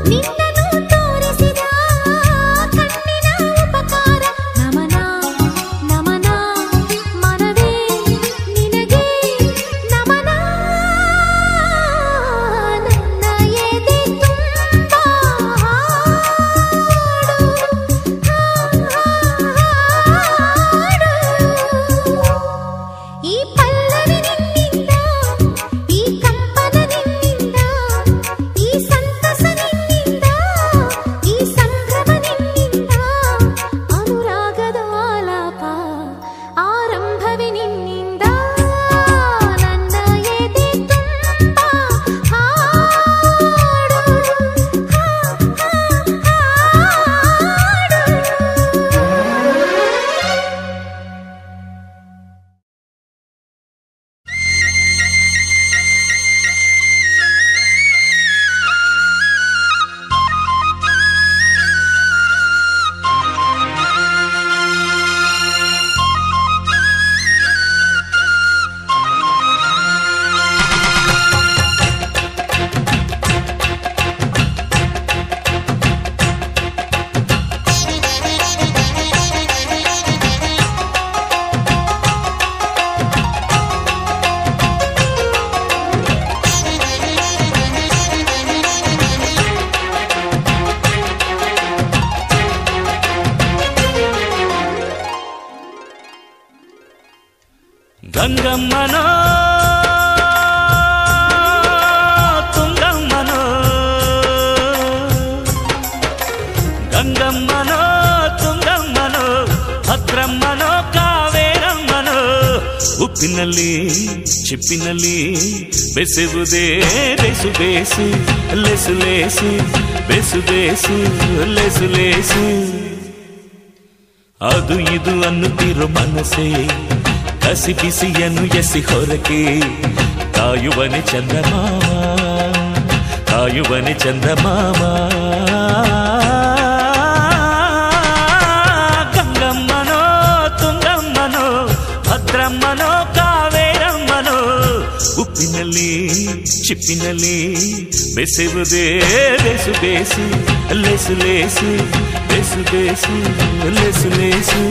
ನಿನ್ನನ್ನು ತೋರಿಸಿದ ಕಣ್ಣಿನ ಉಪಕಾರ ನಮನ ನಮನ ಮನವೇ ನಿನಗೆ ನಮನ ನನ್ನ ಎದೆ ತುಂಬ ಈ ಪಲ್ಲವಿ ನಿನ್ನಿಂದ ಈ ಕಂಪನ ನಿನ್ನಿಂದ ಈ ಸಂತಸ ನಿನ್ನಿಂದ ಈ ಸಂಭ್ರಮ ನಿನ್ನಿಂದ ಅನುರಾಗದ ಆಲಾಪ ಆರಂಭವೇ ನಿನ್ನಿಂದ ನನ್ನ ಎದೆ ತುಂಬ ಹಾಡು ಗಂಗಮ್ಮನೋ ತುಂಗಮ್ಮನೋ ಗಂಗಮ್ಮನೋ ತುಂಗಮ್ಮನೋ ಭದ್ರಮ್ಮನೋ ಕಾವೇರಮ್ಮನೋ ಉಪ್ಪಿನಲ್ಲಿ ಚಿಪ್ಪಿನಲ್ಲಿ ಬೆಸುವುದೇ ಬೇಸು ಬೇಸು ಲೆಸು ಲೇಸು ಬೆಸು ಬೇಸು ಲೆಸು ಲೇಸು ಅದು ಇದು ಅನ್ನುತ್ತಿರೋ ಮನಸ್ಸೇ ಕಸಿ ಬಿಸಿಯನ್ನು ಎಸಿ ಹೊರಕೆ ಕಾಯುವನೆ ಚಂದಮಾಮ ಕಾಯುವನೆ ಚಂದಮಾಮ ಗಂಗಮ್ಮನೋ ತುಂಗಮ್ಮನೋ ಭದ್ರಮ್ಮನೋ ಕಾವೇರಮ್ಮನೋ ಉಪ್ಪಿನಲ್ಲಿ ಚಿಪ್ಪಿನಲ್ಲಿ ಬೆಸುವುದೇ ಬೇಸು ಬೇಸು ಲೆಸು ಲೇಸು ಬೆಸು ಬೇಸು ಲೆಸು ಲೇಸು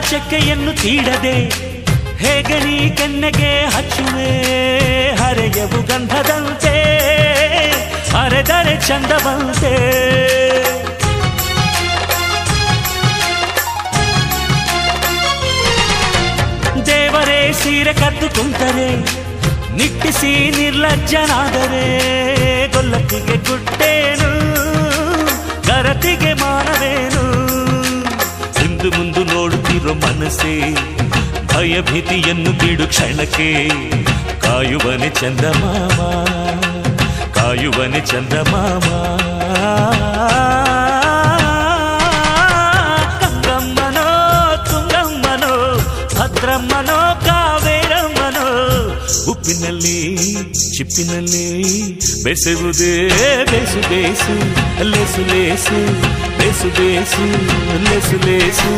ಚಕ್ಕೆಯನ್ನು ತೀಡದೆ ಹೇಗೆ ನೀ ಕೆನ್ನೆಗೆ ಹಚ್ಚುವೆ ಹರೆಯವು ಗಂಧದಂತೆ ಹರೆದರೆ ಚಂದವಂತೆ ದೇವರೇ ಸೀರೆ ಕದ್ದು ಕುಂತರೆ ನಿಟ್ಟಿಸಿ ನಿರ್ಲಜ್ಜನಾದರೆ ಗೊಲ್ಲತ್ತಿಗೆ ಗುಟ್ಟೇನು ಗರತಿಗೆ ಮಾನವೇನು ಹಿಂದು ಮುಂದು ನೋಡುತ್ತಿರೋ ಮನಸ್ಸೇ ಭಯಭೀತಿಯನ್ನು ಬಿಡು ಕ್ಷಣಕ್ಕೆ ಕಾಯುವನೆ ಚಂದಮಾಮ ಕಾಯುವನೆ ಚಂದಮಾಮ ಗಂಗಮ್ಮನೋ ತುಂಗಮ್ಮನೋ ಭದ್ರಮ್ಮನೋ ಕಾವೇರಮ್ಮನೋ ಉಪ್ಪಿನಲ್ಲಿ ಚಿಪ್ಪಿನಲ್ಲಿ ಬೆಸುವುದೇ ಬೇಸು ಬೇಸು ಲೆಸು ಲೇಸು ಬೇಸು ಬೇಸು ಲೆಸು ಲೇಸು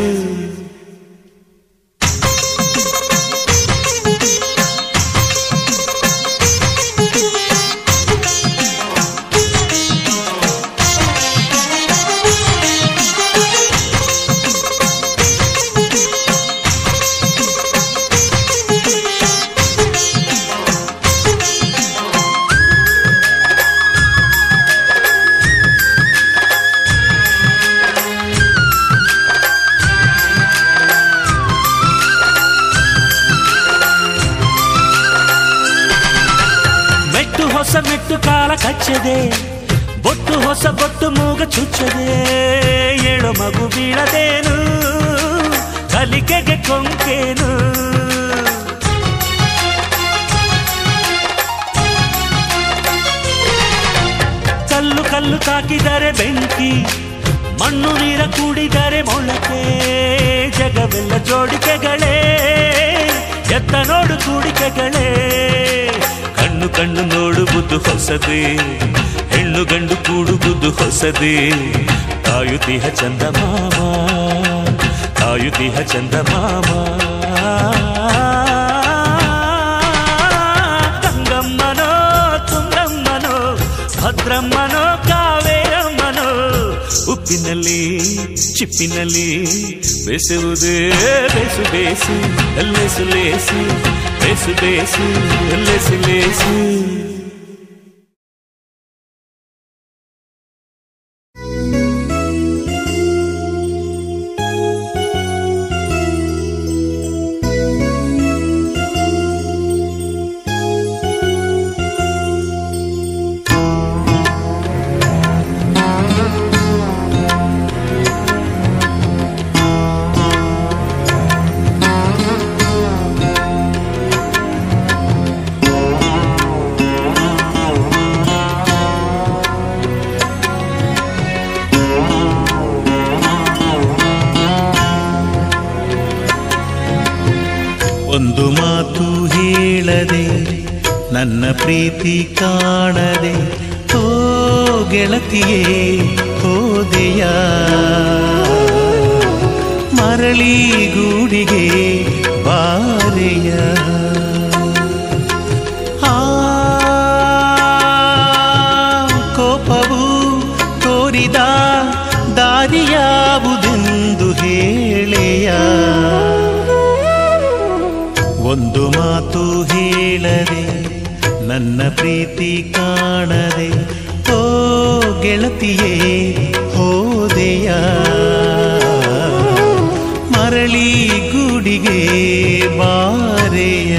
ಹೊಸ ಮೆಟ್ಟು ಕಾಲ ಕಚ್ಚದೆ ಬೊಟ್ಟು ಹೊಸ ಬೊಟ್ಟು ಮೂಗ ಚುಚ್ಚದೆ ಏಳು ಮಗು ಬೀಳದೇನು ಕಲಿಕೆಗೆ ಕೊಂಕೇನು ಕಲ್ಲು ಕಲ್ಲು ತಾಕಿದರೆ ಬೆಂಕಿ ಮಣ್ಣು ನೀರ ಕೂಡಿದರೆ ಮೊಳಕೆ ಜಗವೆಲ್ಲ ಜೋಡಿಕೆಗಳೇ, ಎತ್ತ ನೋಡು ಕೂಡಿಕೆಗಳೇ. ಕಣ್ಣು ಕಣ್ಣು ನೋಡುವುದು ಹೊಸದೇ, ಹೆಣ್ಣು ಗಂಡು ಕೂಡುವುದು ಹೊಸದೇ. ಕಾಯುತಿಹ ಚಂದಮಾಮ, ಕಾಯುತಿಹ ಚಂದಮಾಮ. ಗಂಗಮ್ಮನೋ ತುಂಗಮ್ಮನೋ ಭದ್ರಮ್ಮನೋ ಕಾವೇರಮ್ಮನೋ, ಉಪ್ಪಿನಲ್ಲಿ ಚಿಪ್ಪಿನಲ್ಲಿ ಬೇಸುವುದೇ ಬೇಸು ಬೇಸು ಲೇಸು ಲೇಸು, ಬೇಸು ಬೇಸು ಲೇಸು ಲೇಸು. ಒಂದು ಮಾತು ಹೇಳದೆ ನನ್ನ ಪ್ರೀತಿ ಕಾಣದೆ, ಓ ಗೆಳತಿಯೇ ಹೋದೆಯ ಮರಳಿ ಗೂಡಿಗೆ ಬಾರೆಯ. ಕೋಪವು ತೋರಿದ ದಾರಿಯಾವುದೆಂದು ಹೇಳೆಯ. ಒಂದು ಮಾತು ಹೇಳದೆ ನನ್ನ ಪ್ರೀತಿ ಕಾಣದೆ, ಓ ಗೆಳತಿಯೇ ಹೋದೆಯ ಮರಳಿ ಗೂಡಿಗೆ ಬಾರೆಯ.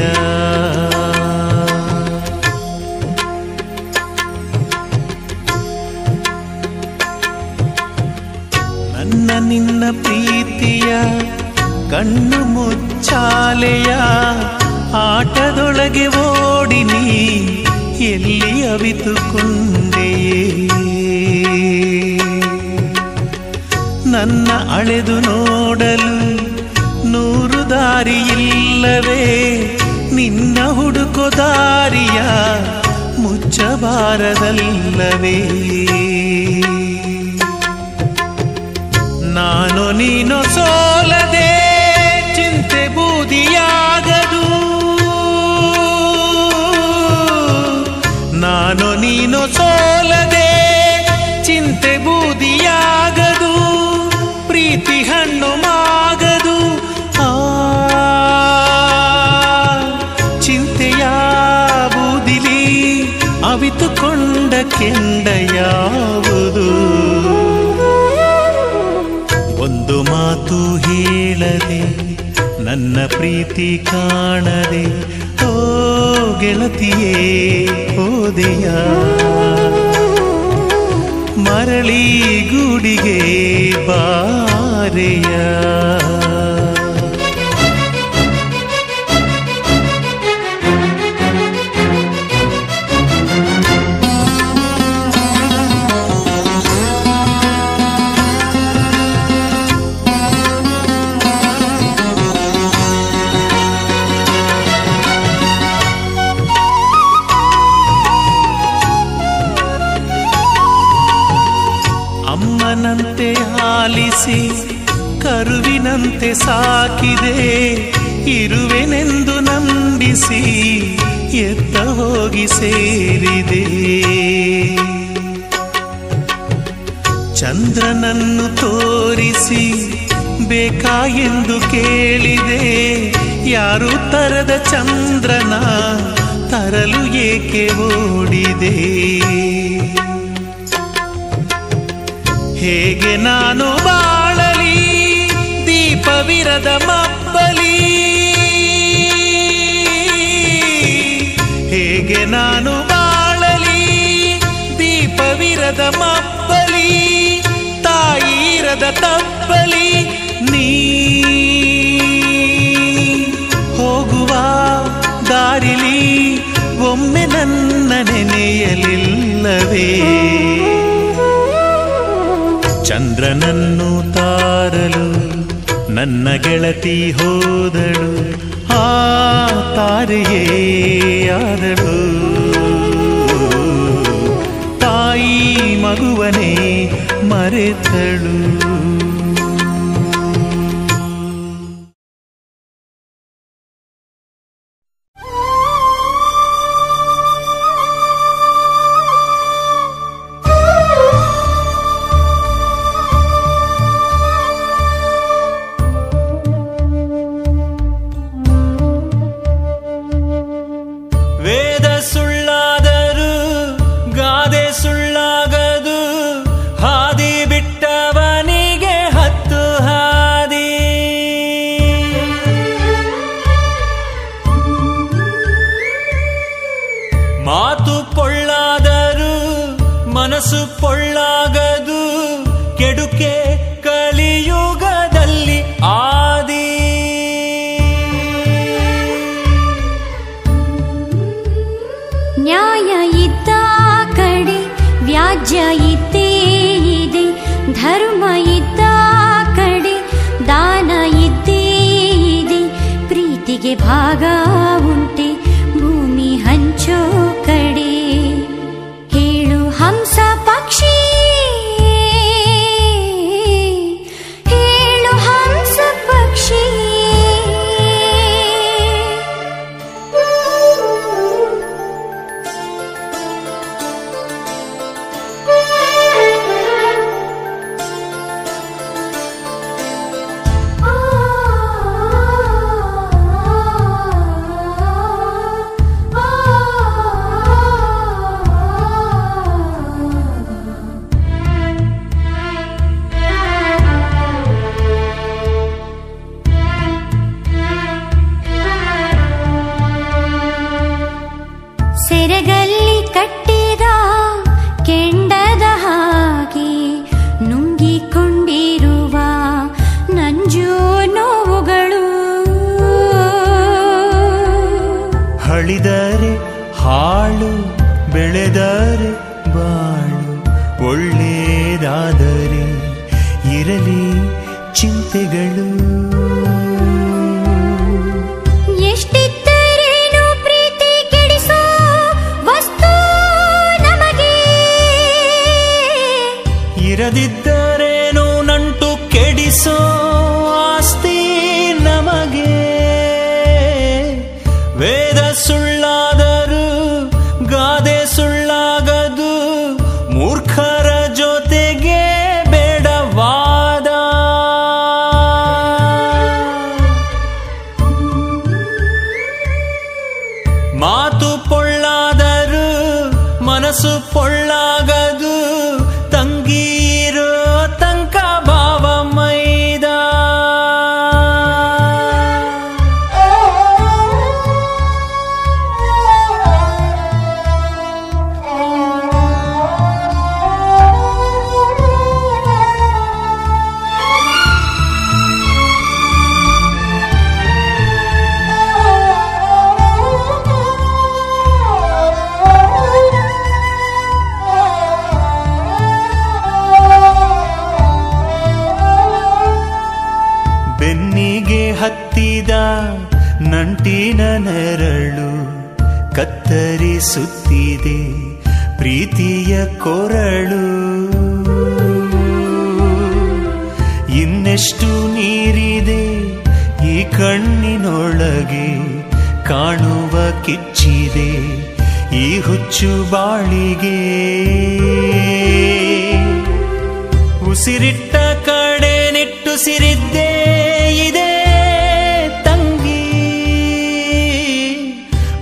ನನ್ನ ನಿನ್ನ ಪ್ರೀತಿಯ ಕಣ್ಣು ಮುಚ್ಚಾಲೆಯ ಆಟದೊಳಗೆ ಓಡಿ ನೀ ಎಲ್ಲಿ ಅವಿತುಕೊಂಡೆಯೇ. ನನ್ನ ಅಳೆದು ನೋಡಲು ನೂರು ದಾರಿಯಿಲ್ಲವೇ, ನಿನ್ನ ಹುಡುಕೋ ದಾರಿಯ ಮುಚ್ಚಬಾರದಲ್ಲವೇ. ನಾನು ನೀನು ಸೋಲದೆ ಚಿಂತೆ ಬೂದಿಯಾಗದು, ನಾನು ನೀನು ಸೋಲದೆ ಚಿಂತೆ ಬೂದಿಯಾಗದು, ಪ್ರೀತಿ ಹಣ್ಣು ಮಾಗದು. ಚಿಂತೆಯ ಬೂದಿಲಿ ಅವಿತುಕೊಂಡ ಕೆಂಡ ಯಾವುದು. ಒಂದು ಮಾತು ಹೇಳದೆ ನನ್ನ ಪ್ರೀತಿ ಕಾಣದೆ, ಓ ಗೆಳತಿಯೇ ಹೋದೆಯ ಮರಳಿ ಗೂಡಿಗೆ ಬಾರೆಯ. ಅಮ್ಮನಂತೆ ಆಲಿಸಿ ಕರುವಿನಂತೆ ಸಾಕಿದೆ, ಇರುವೆನೆಂದು ನಂಬಿಸಿ ಎತ್ತ ಹೋಗಿ ಸೇರಿದೆ. ಚಂದ್ರನನ್ನು ತೋರಿಸಿ ಬೇಕಾ ಎಂದು ಕೇಳಿದೆ, ಯಾರು ತರದ ಚಂದ್ರನ ತರಲು ಏಕೆ ಓಡಿದೆ. ಹೇಗೆ ನಾನು ಬಾಳಲಿ ದೀಪವಿರದ ಮಬ್ಬಲಿ, ಹೇಗೆ ನಾನು ಬಾಳಲಿ ದೀಪವಿರದ ಮಬ್ಬಲಿ, ತಾಯಿರದ ತಪ್ಪಲಿ. ನೀ ಹೋಗುವ ದಾರಿಲಿ ಒಮ್ಮೆ ನನ್ನ ನೆನೆಯಲಿಲ್ಲವೇ. ಚಂದ್ರನನ್ನು ತಾರಲು ನನ್ನ ಗೆಳತಿ ಹೋದಳು ಆ ತಾರೆಯೇ ಆದಳು ತಾಯಿ ಮಗುವನೇ ಮರೆತಳು. ಮಾತು ಪೊಳ್ಳಾದರೂ ಮನಸ್ಸು ಪೊಳ್ಳಾಗದು, ಕೆಡುಕೆ ಕಲಿಯುಗದಲ್ಲಿ ಆದಿ. ನ್ಯಾಯ ಇದ್ದ ಕಡೆ ವ್ಯಾಜ್ಯ ಇದ್ದೇ ಇದೆ, ಧರ್ಮ ಇದ್ದ ಕಡೆ ದಾನ ಇದ್ದೇ ಇದೆ, ಪ್ರೀತಿಗೆ ಭಾಗ ಉಂಟೆ ಭೂಮಿ ಹಂಚೋ ಕಡೆ. ಹೇಳು ಹಂಸ ಪಕ್ಷಿ, ಹೇಳು ಹಂಸ ಪಕ್ಷಿ. ಸೆರಗಲ್ಲಿ ಕಟ್ಟಿದ ಕೆಂಡದ ಹಾಗೆ ನುಂಗಿಕೊಂಡಿರುವ ನಂಜು ನೋವುಗಳು, ಹಳಿದರೆ ಹಾಳು ಬೆಳೆದರೆ ಬಾಳು, ಒಳ್ಳೆಯದಾದರೆ ಇರಲಿ ಚಿಂತೆಗಳು. ಎಷ್ಟಿದ್ದರೇನು ಪ್ರೀತಿ ಕೆಡಿಸೋ ವಸ್ತು ನಮಗೆ, ಇರದಿದ್ದರೇನು ನಂಟು ಕೆಡಿಸೋ ಆಸ್ತಿ ನಮಗೆ. ವೇದ ಸುಳ್ಳಾದರೂ ಗಾದೆ ಸುಳ್ಳಾಗದು, ಮೂರ್ಖರ ಜೊತೆಗೆ ಬೇಡವಾದ. ಮಾತು ಪೊಳ್ಳಾದರೂ ಮನಸ್ಸು ಪೊಳ್ಳಾಗದು, ತಂಗೀರೋ ತನಕ ಭಾವ ಮೈದ. ಬೆನ್ನಿಗೆ ಹತ್ತಿದ ನಂಟಿನ ನೆರಳು ಕತ್ತರಿಸುತ್ತಿದೆ ಪ್ರೀತಿಯ ಕೊರಳು. ಇನ್ನೆಷ್ಟು ನೀರಿದೆ ಈ ಕಣ್ಣಿನೊಳಗೆ, ಕಾಣುವ ಕಿಚ್ಚಿದೆ ಈ ಹುಚ್ಚು ಬಾಳಿಗೆ. ಉಸಿರಿಟ್ಟ ಕಡೆ ನಿಟ್ಟುಸಿರಿದ್ದೇ ಇದೆ ತಂಗಿ,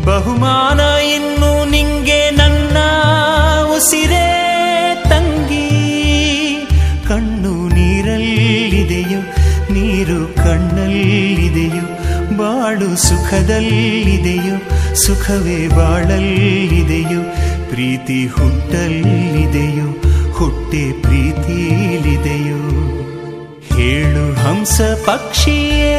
ಬಹುಮಾನ ಇನ್ನು ನಿಂಗೆ ನನ್ನ ಉಸಿರೇ ತಂಗಿ. ಕಣ್ಣು ನೀರಲ್ಲಿದೆಯೋ ನೀರು ಕಣ್ಣಲ್ಲಿದೆಯೋ, ಬಾಳು ಸುಖದಲ್ಲಿದೆಯೋ ಸುಖವೇ ಬಾಳಲ್ಲಿದೆಯೋ, ಪ್ರೀತಿ ಹುಟ್ಟಲ್ಲಿದೆಯೋ ಹುಟ್ಟೆ ಪ್ರೀತಿಲಿದೆಯೋ. ಹೇಳು ಹಂಸ ಪಕ್ಷಿಯೇ